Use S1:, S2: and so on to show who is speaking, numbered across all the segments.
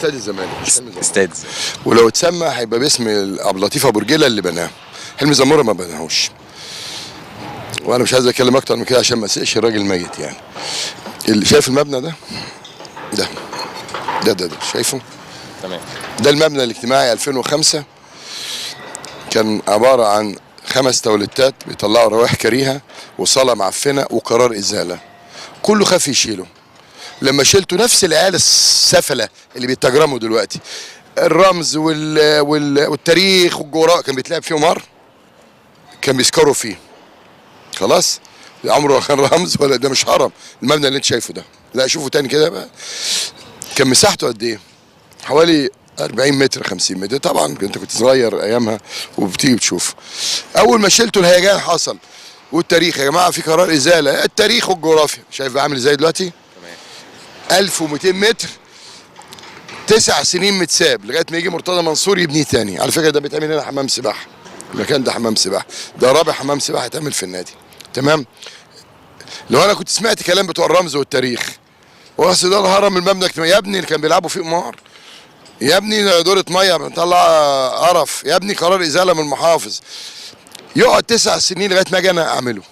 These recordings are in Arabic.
S1: استاد الزمالك مش حلمي زمور.
S2: استاد.
S1: ولو اتسمى هيبقى باسم عبد اللطيف ابو رجيله اللي بناه. حلمي زمور ما بناهوش. وانا مش عايز اتكلم اكتر من كده عشان ما اسقش الراجل ميت يعني. اللي شايف المبنى ده؟ ده شايفه؟
S2: تمام.
S1: ده المبنى الاجتماعي 2005 كان عباره عن 5 توليتات بيطلعوا روائح كريهه وصاله معفنه وقرار ازاله. كله خاف يشيله. لما شلته نفس العيال السفله اللي بيتجرموا دلوقتي الرمز والتاريخ والجغرافيا كان بيتلعب فيه قمار، كان بيسكروا فيه. خلاص؟ عمره كان رمز ولا ده مش هرم. المبنى اللي انت شايفه ده، لا شوفوا تاني كده بقى. كان مساحته قد ايه؟ حوالي 40 متر 50 متر. طبعا انت كنت صغير ايامها وبتيجي بتشوف. اول ما شلته الهيجان حصل. والتاريخ يا جماعه في قرار ازاله، التاريخ والجغرافيا. شايف بقى عامل ازاي دلوقتي؟ تمام. 1200 متر 9 سنين متساب لغايه ما يجي مرتضى منصور يبنيه تاني. على فكره ده بيتعمل هنا حمام سباحه. المكان ده حمام سباحه، ده رابع حمام سباحه يتعمل في النادي. تمام؟ لو انا كنت سمعت كلام بتوع الرمز والتاريخ واصل ده الهرم المبنى الاجتماعي يا ابني اللي كان بيلعبوا فيه قمار، يا ابني دورة ميه بنطلع قرف، يا ابني قرار ازاله من المحافظ، يقعد 9 سنين لغايه ما اجي انا اعمله.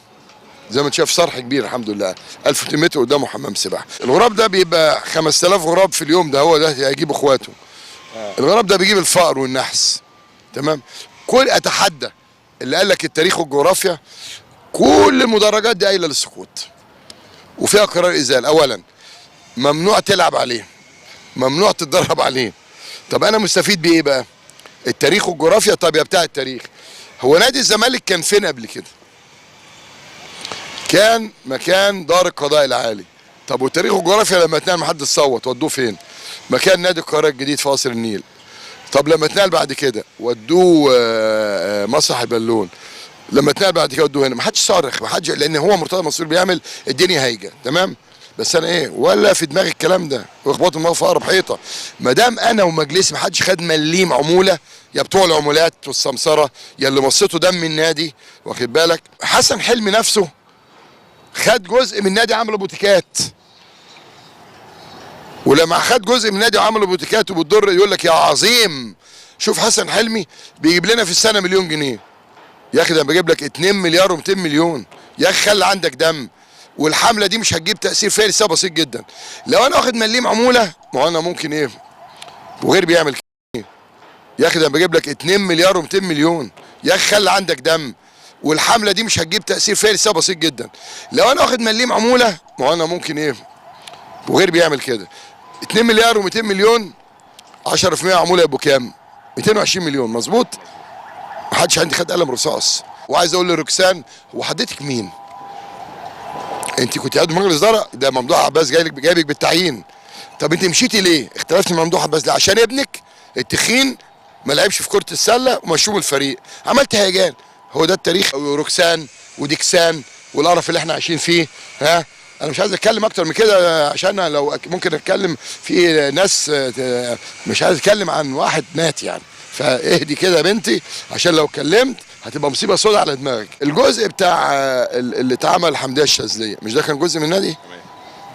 S1: زي ما انت شايف صرح كبير الحمد لله 1200 متر قدامه حمام سباحه. الغراب ده بيبقى 5000 غراب في اليوم، ده هو ده هيجيب اخواته. الغراب ده بيجيب الفقر والنحس. تمام؟ كل اتحدى اللي قال لك التاريخ والجغرافيا كل المدرجات دي قايله للسقوط وفيها قرار ازاله. اولا ممنوع تلعب عليه، ممنوع تتدرب عليه. طب انا مستفيد بايه بقى؟ التاريخ والجغرافيا. طب يا بتاع التاريخ، هو نادي الزمالك كان فين قبل كده؟ كان مكان دار القضاء العالي. طب والتاريخ والجغرافيا لما اتنقل محدش صوت ودوه فين؟ مكان نادي القاهره الجديد في قصر النيل. طب لما اتنقل بعد كده ودوه مسرح البالون. لما اتنقل بعد كده ودوه هنا. ما حدش صارخ، ما حدش، لان هو مرتضى منصور بيعمل الدنيا هايجه. تمام؟ بس انا ايه ولا في دماغي الكلام ده واخبطوا دماغه في اقرب حيطه. ما دام انا ومجلسي ما حدش خد مليم عموله، يا بتوع العمولات والسمسره يا اللي مصيتوا دم النادي، واخد بالك؟ حسن حلمي نفسه خد جزء من النادي عملوا بوتيكات. ولما خد جزء من النادي وعملوا بوتيكات وبتضر يقول لك يا عظيم شوف حسن حلمي بيجيب لنا في السنه مليون جنيه. يا اخي ده بجيب لك 2 مليار و200 مليون. يا اخي خلي عندك دم. والحمله دي مش هتجيب تاثير فيها لسبب بسيط جدا. لو انا واخد مليم عموله ما هو انا ممكن ايه وغير بيعمل كده. يا اخي ده بجيب لك 2 مليار و200 مليون. يا اخي خلي عندك دم. والحمله دي مش هتجيب تاثير فيها لسبب بسيط جدا. لو انا واخد مليم عموله ما هو انا ممكن ايه وغير بيعمل كده. 2 مليار و200 مليون 10% عموله يبقوا كام؟ 220 مليون. مظبوط؟ ما حدش عندي خد قلم رصاص. وعايز اقول لروكسان هو حضرتك مين؟ انت كنت قاعد مجلس اداره، ده ممدوح عباس جايبك بالتعيين. طب انت مشيتي ليه؟ اختلفتي مع ممدوح عباس ليه؟ عشان ابنك التخين ما لعبش في كره السله ومشوه الفريق، عملت هيجان. هو ده التاريخ. روكسان وديكسان والقرف اللي احنا عايشين فيه. ها انا مش عايز اتكلم اكتر من كده عشان لو ممكن اتكلم في ناس مش عايز اتكلم عن واحد مات يعني. فاهدي كده يا بنتي عشان لو اتكلمت هتبقى مصيبه سوداء على دماغك. الجزء بتاع اللي اتعمل الحمديه الشاذليه مش ده كان جزء من النادي؟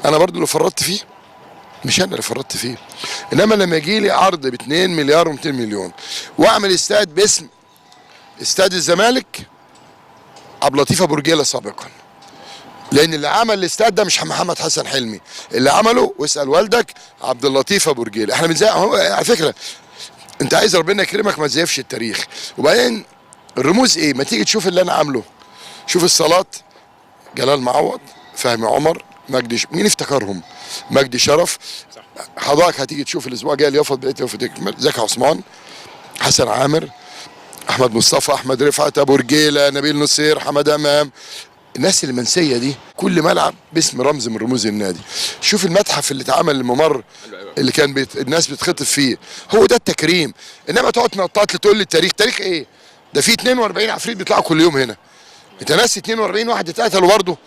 S1: انا برضو اللي فرطت فيه، مش انا اللي فرطت فيه. انما لما يجي لي عرض ب 2 مليار و200 مليون واعمل استاد باسم استاد الزمالك عبد اللطيف ابو رجيله سابقا، لان اللي عمل الاستاد ده مش محمد حسن حلمي، اللي عمله واسال والدك عبد اللطيف ابو رجيله. احنا بنزق على فكره انت عايز ربنا يكرمك ما تزيفش التاريخ. وبعدين الرموز ايه؟ ما تيجي تشوف اللي انا عامله. شوف الصالات جلال معوض، فهمي عمر، مجدي مين افتكرهم؟ مجدي شرف. حضرتك هتيجي تشوف الاسبوع الجاي اللي يفضل بقيت يفضل يكمل زكي عثمان، حسن عامر، احمد مصطفى، احمد رفعت، ابو رجيله، نبيل نصير، حمد امام. الناس المنسيه دي كل ملعب باسم رمز من رموز النادي. شوف المتحف اللي اتعمل الممر اللي كان الناس بتخطف فيه، هو ده التكريم. انما تقعد تنطط لي تقول لي التاريخ، تاريخ ايه؟ ده في 42 عفريت بيطلعوا كل يوم هنا. انت ناسي 42 واحد اتقتلوا برضه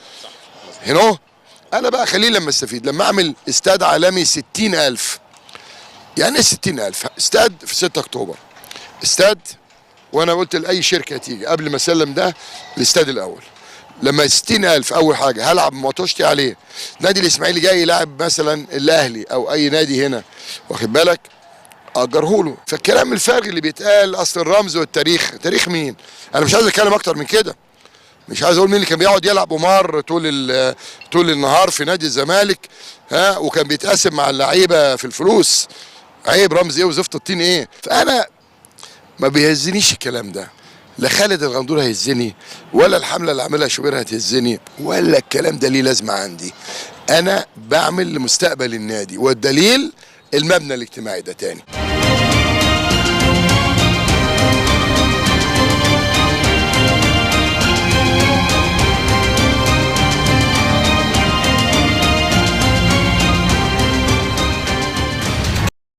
S1: هنا اهو. انا بقى خليه لما استفيد لما اعمل استاد عالمي 60,000. يعني ايه 60,000؟ استاد في 6 اكتوبر استاد، وانا قلت لاي شركه تيجي قبل ما اسلم ده الاستاد الاول لما 60,000 اول حاجه هلعب موتوشتي عليه. نادي الاسماعيلي جاي يلعب مثلا الاهلي او اي نادي هنا، واخد بالك؟ اجره له. فالكلام الفارغ اللي بيتقال اصل الرمز والتاريخ، تاريخ مين؟ انا مش عايز اتكلم اكتر من كده، مش عايز اقول مين اللي كان بيقعد يلعب قمار طول النهار في نادي الزمالك، ها، وكان بيتقاسم مع اللعيبه في الفلوس. عيب، رمز ايه وزفت الطين ايه؟ فانا ما بيهزنيش الكلام ده، لا خالد الغندور هيهزني، ولا الحمله اللي عاملها شوبير هتهزني، ولا الكلام ده ليه لازمه عندي. انا بعمل لمستقبل النادي، والدليل المبنى الاجتماعي ده تاني.